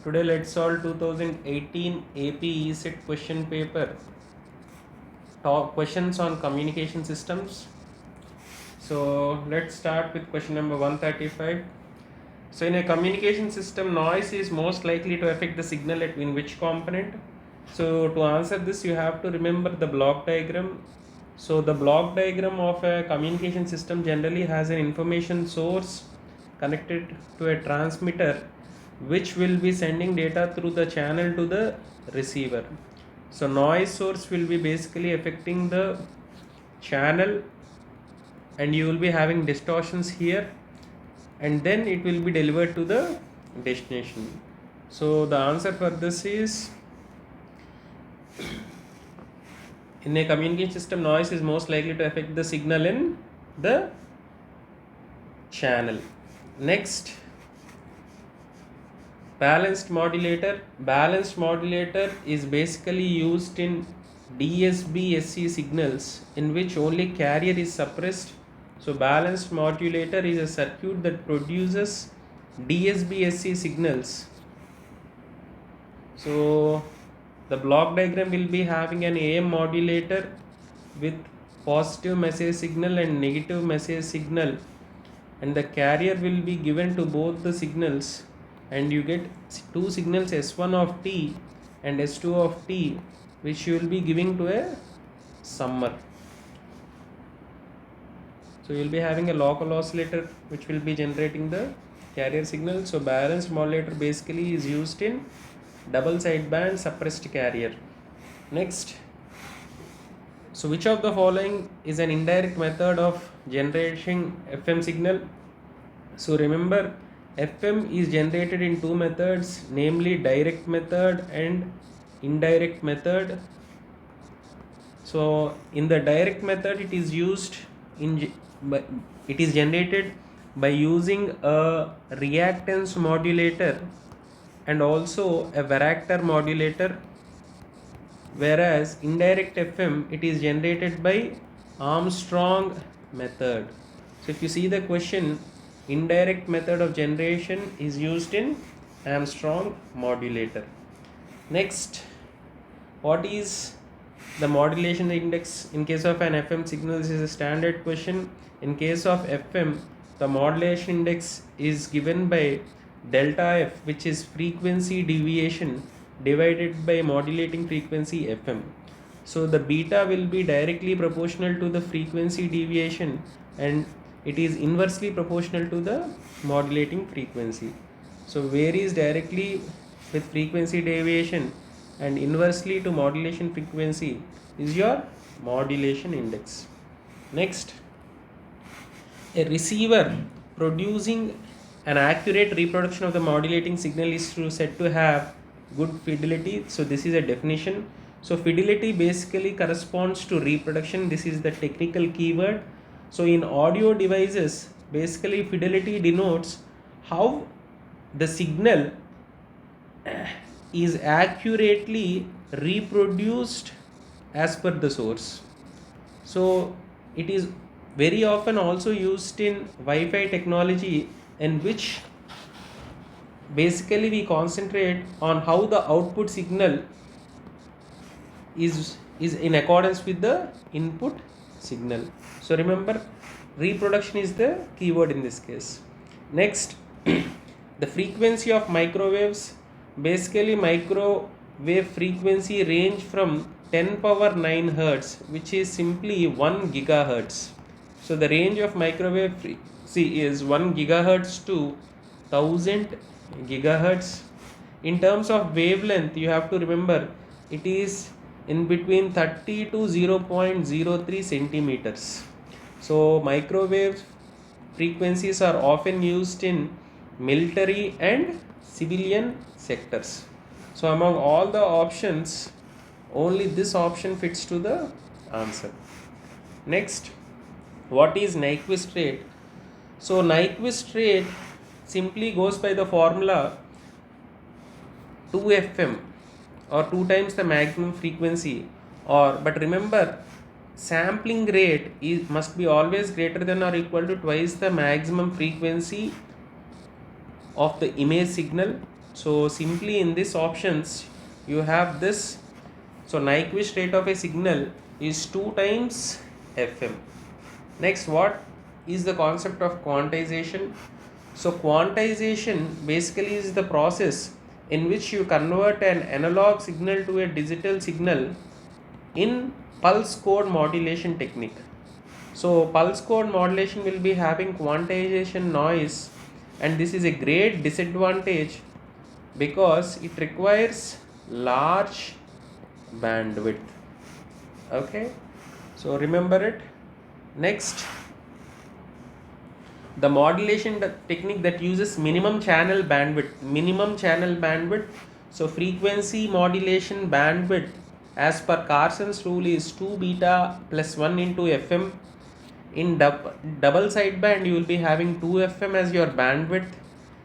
Today let's solve 2018 AP ESET question paper. Top questions on communication systems. So let's start with question number 135. So in a communication system, noise is most likely to affect the signal in which component? So to answer this, you have to remember the block diagram. So the block diagram of a communication system generally has an information source connected to a transmitter which will be sending data through the channel to the receiver. So noise source will be basically affecting the channel and you will be having distortions here, and then it will be delivered to the destination. So the answer for this is, in a communication system, noise is most likely to affect the signal in the channel. Next, balanced modulator. Balanced modulator is basically used in DSB-SC signals in which only carrier is suppressed. So balanced modulator is a circuit that produces DSB-SC signals. So the block diagram will be having an AM modulator with positive message signal and negative message signal, and the carrier will be given to both the signals, and you get two signals, S1 of T and S2 of T, which you will be giving to a summer. So you will be having a local oscillator which will be generating the carrier signal. So balanced modulator basically is used in double sideband suppressed carrier. Next, so which of the following is an indirect method of generating FM signal? So remember, FM is generated in two methods, namely direct method and indirect method. So in the direct method, it is generated by using a reactance modulator and also a varactor modulator, whereas indirect FM, it is generated by Armstrong method. So if you see the question, indirect method of generation is used in Armstrong modulator. Next, what is the modulation index in case of an FM signal? This is a standard question. In case of FM, the modulation index is given by delta F, which is frequency deviation divided by modulating frequency FM. So the beta will be directly proportional to the frequency deviation and it is inversely proportional to the modulating frequency. So varies directly with frequency deviation and inversely to modulation frequency is your modulation index. Next, a receiver producing an accurate reproduction of the modulating signal is said to have good fidelity. So this is a definition. So fidelity basically corresponds to reproduction. This is the technical keyword. So in audio devices, basically fidelity denotes how the signal is accurately reproduced as per the source. So it is very often also used in Wi-Fi technology, in which basically we concentrate on how the output signal is in accordance with the input signal. So remember, reproduction is the keyword in this case. Next, the frequency of microwaves. Basically microwave frequency range from 10 power 9 hertz, which is simply 1 gigahertz. So the range of microwave frequency is 1 gigahertz to 1000 gigahertz. In terms of wavelength, you have to remember it is in between 30 to 0.03 centimeters. So microwave frequencies are often used in military and civilian sectors. So among all the options, only this option fits to the answer. Next, what is Nyquist rate? So Nyquist rate simply goes by the formula 2fm, or 2 times the maximum frequency, but remember, sampling rate must be always greater than or equal to twice the maximum frequency of the image signal. So simply in these options you have this. So Nyquist rate of a signal is 2 times Fm. Next, what is the concept of quantization? So quantization basically is the process in which you convert an analog signal to a digital signal in pulse code modulation technique. So pulse code modulation will be having quantization noise, and this is a great disadvantage because it requires large bandwidth. Okay, so remember it. Next, the modulation technique that uses minimum channel bandwidth. So frequency modulation bandwidth as per Carson's rule is 2 beta plus 1 into fm. In double sideband you will be having 2 fm as your bandwidth.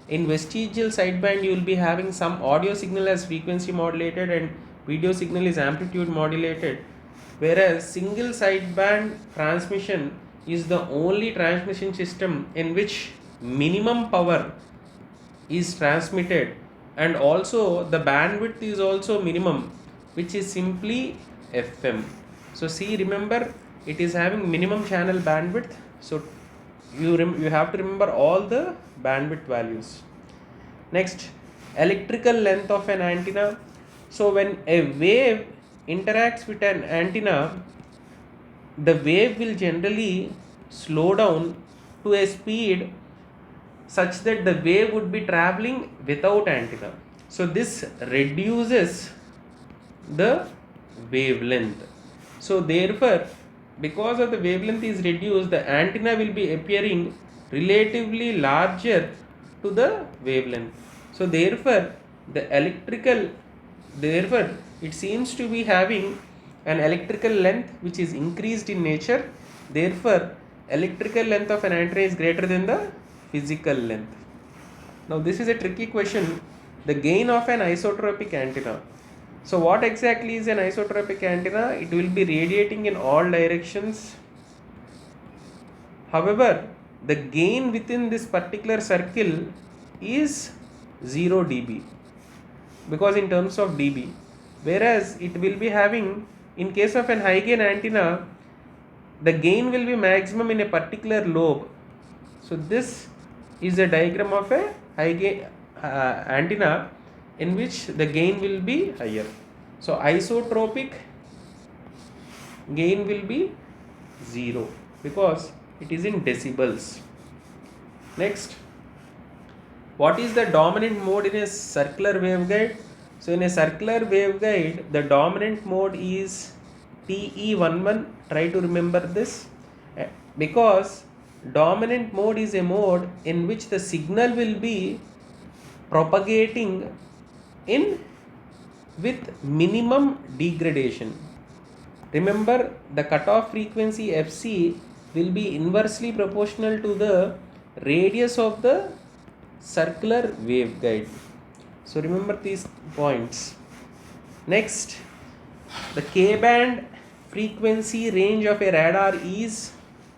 In vestigial sideband you will be having some audio signal as frequency modulated and video signal is amplitude modulated, whereas single sideband transmission is the only transmission system in which minimum power is transmitted, and also the bandwidth is also minimum, which is simply fm. So see, remember, it is having minimum channel bandwidth, so you have to remember all the bandwidth values. Next, electrical length of an antenna. So when a wave interacts with an antenna, the wave will generally slow down to a speed such that the wave would be traveling without antenna. So this reduces the wavelength. So therefore, because of the wavelength is reduced, the antenna will be appearing relatively larger to the wavelength. So therefore, therefore it seems to be having an electrical length which is increased in nature. Therefore, electrical length of an antenna is greater than the physical length. Now this is a tricky question. The gain of an isotropic antenna. So what exactly is an isotropic antenna? It will be radiating in all directions. However, the gain within this particular circle is 0 dB, because in terms of dB, whereas it will be having, in case of an high gain antenna, the gain will be maximum in a particular lobe. So this is a diagram of a high gain antenna in which the gain will be higher. So isotropic gain will be 0 because it is in decibels. Next, what is the dominant mode in a circular waveguide? So in a circular waveguide, the dominant mode is TE11. Try to remember this, because dominant mode is a mode in which the signal will be propagating in with minimum degradation. Remember, the cutoff frequency Fc will be inversely proportional to the radius of the circular waveguide. So remember these points. Next, the K-band frequency range of a radar is,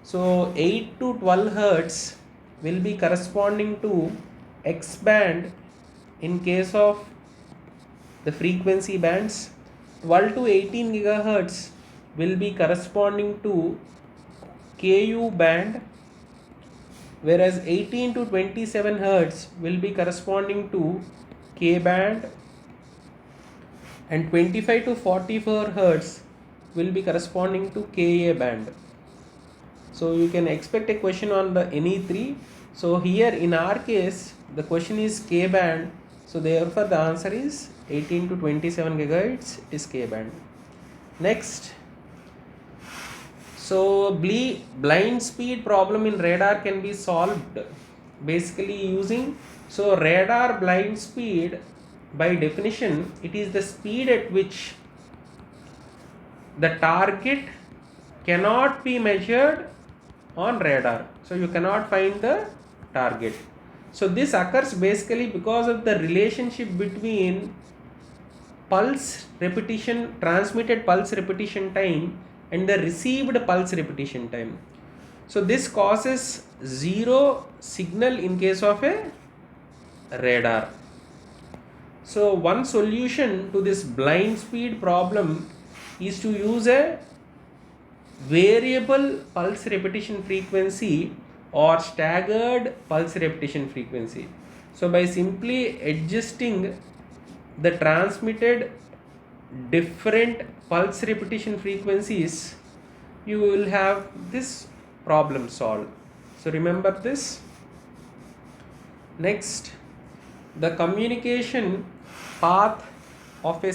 so 8 to 12 Hz will be corresponding to X-band in case of the frequency bands. 12 to 18 GHz will be corresponding to Ku band, whereas 18 to 27 Hz will be corresponding to K band, and 25 to 44 Hz will be corresponding to Ka band. So you can expect a question on the any three. So here in our case the question is K band, so therefore the answer is 18 to 27 GHz is K band. Next, so blind speed problem in radar can be solved basically using, so radar blind speed, by definition it is the speed at which the target cannot be measured on radar, so you cannot find the target. So this occurs basically because of the relationship between pulse repetition, transmitted pulse repetition time, and the received pulse repetition time. So this causes zero signal in case of a radar. So one solution to this blind speed problem is to use a variable pulse repetition frequency or staggered pulse repetition frequency. So by simply adjusting the transmitted different pulse repetition frequencies, you will have this problem solved. So remember this. Next, the communication path of a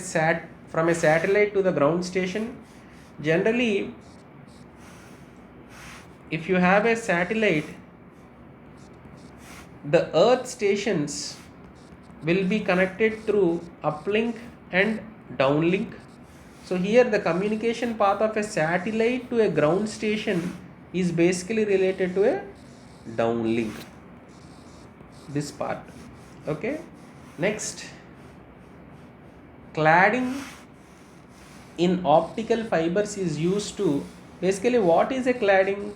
from a satellite to the ground station. Generally, if you have a satellite, the earth stations will be connected through uplink and downlink. So here the communication path of a satellite to a ground station is basically related to a downlink, this part. Okay, next, cladding in optical fibers is used to, basically what is a cladding?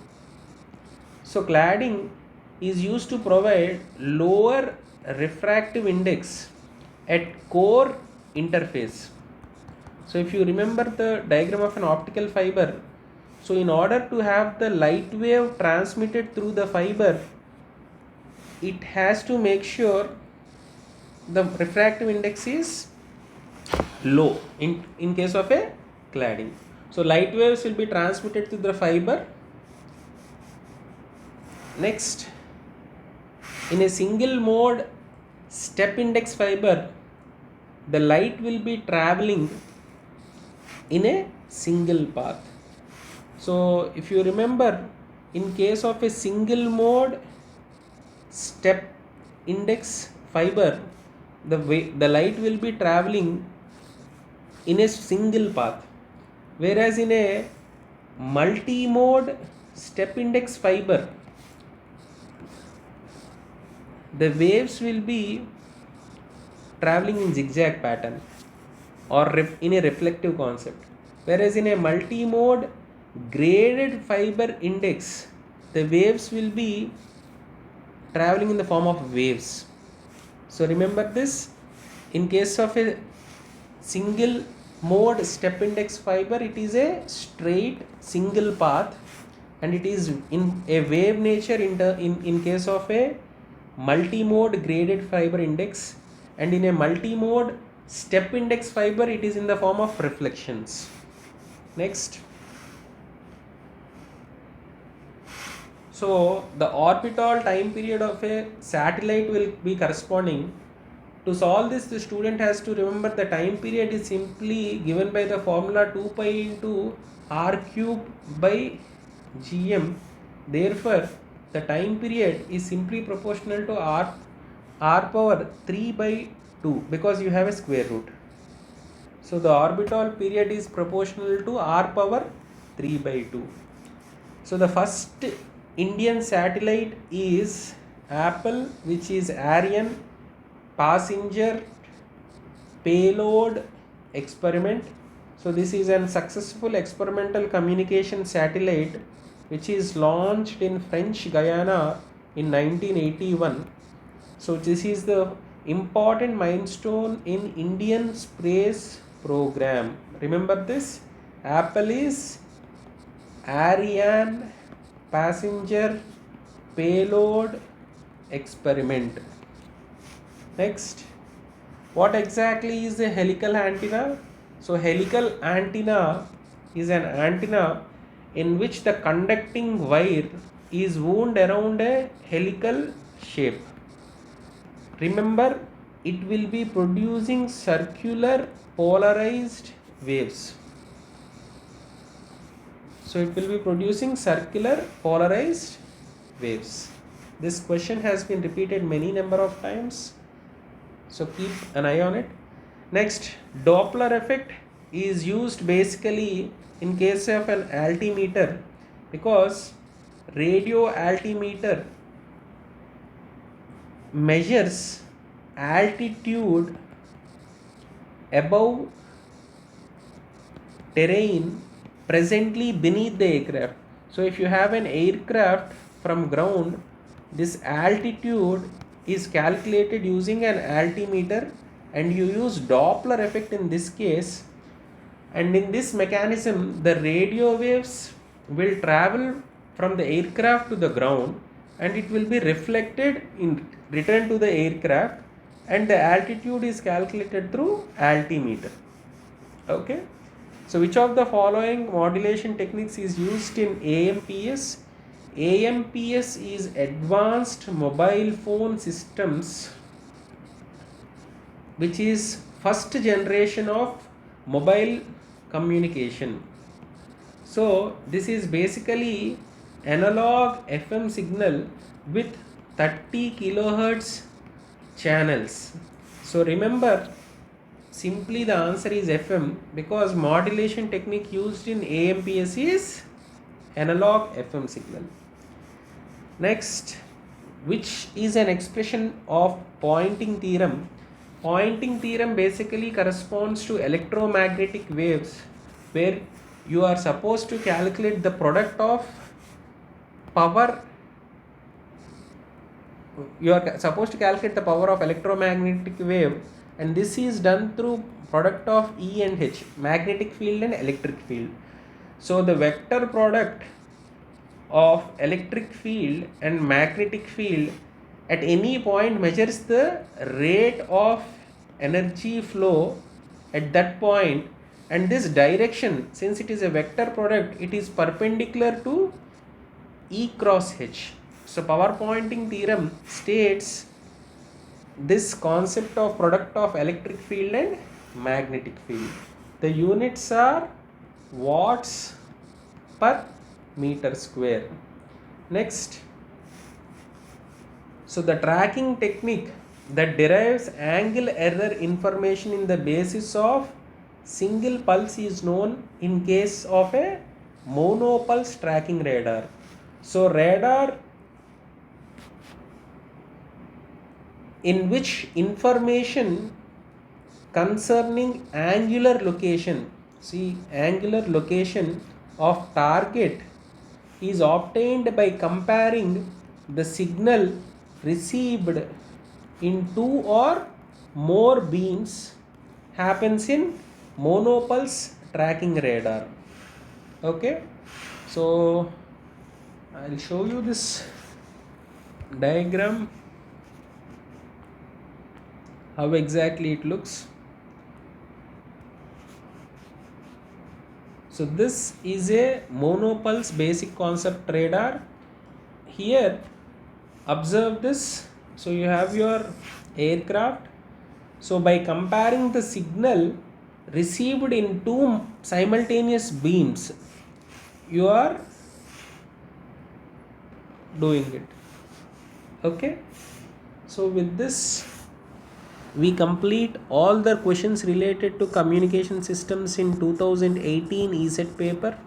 So cladding is used to provide lower refractive index at core interface. So if you remember the diagram of an optical fiber, so in order to have the light wave transmitted through the fiber, it has to make sure the refractive index is low in case of a cladding. So light waves will be transmitted through the fiber. Next, in a single mode step index fiber, the light will be traveling in a single path. So if you remember, in case of a single mode step index fiber, the light will be traveling in a single path, whereas in a multi-mode step index fiber, the waves will be traveling in zigzag pattern or in a reflective concept, whereas in a multi-mode graded fiber index, the waves will be traveling in the form of waves. So remember this, in case of a single mode step index fiber, it is a straight single path and it is in a wave nature. In case of a multi-mode graded fiber index, and in a multi-mode step index fiber, it is in the form of reflections. Next, so the orbital time period of a satellite will be corresponding. To solve this, the student has to remember the time period is simply given by the formula 2 pi into r cube by gm. Therefore, the time period is simply proportional to r power 3 by 2 because you have a square root. So the orbital period is proportional to r power 3 by 2. So the first Indian satellite is Apple, which is Ariane passenger payload experiment. So this is an successful experimental communication satellite which is launched in French Guiana in 1981. So this is the important milestone in Indian space program. Remember this, Apple is Ariane passenger payload experiment. Next, what exactly is a helical antenna? So helical antenna is an antenna in which the conducting wire is wound around a helical shape. Remember, it will be producing circular polarized waves. So it will be producing circular polarized waves. This question has been repeated many number of times, so keep an eye on it. Next, Doppler effect is used basically in case of an altimeter, because radio altimeter measures altitude above terrain presently beneath the aircraft. So if you have an aircraft from ground, this altitude is calculated using an altimeter, and you use Doppler effect in this case, and in this mechanism the radio waves will travel from the aircraft to the ground and it will be reflected in return to the aircraft, and the altitude is calculated through altimeter. Okay, so which of the following modulation techniques is used in AMPS? AMPS is advanced mobile phone systems, which is first generation of mobile communication. So this is basically analog FM signal with 30 kilohertz channels. So remember, simply the answer is FM because modulation technique used in AMPS is analog FM signal. Next, which is an expression of Poynting theorem? Poynting theorem basically corresponds to electromagnetic waves where you are supposed to calculate the product of power. You are supposed to calculate the power of electromagnetic wave, and this is done through product of E and H, magnetic field and electric field. So the vector product of electric field and magnetic field at any point measures the rate of energy flow at that point, and this direction, since it is a vector product, it is perpendicular to E cross H. So power Poynting theorem states this concept of product of electric field and magnetic field. The units are watts per meter square. Next, so the tracking technique that derives angle error information in the basis of single pulse is known in case of a monopulse tracking radar. So radar in which information concerning angular location, see angular location of target is obtained by comparing the signal received in two or more beams happens in monopulse tracking radar. Okay, so I'll show you this diagram, how exactly it looks. So this is a monopulse basic concept radar. Here observe this. So you have your aircraft. So by comparing the signal received in two simultaneous beams, you are doing it. Okay, so with this we complete all the questions related to communication systems in 2018 ESET paper.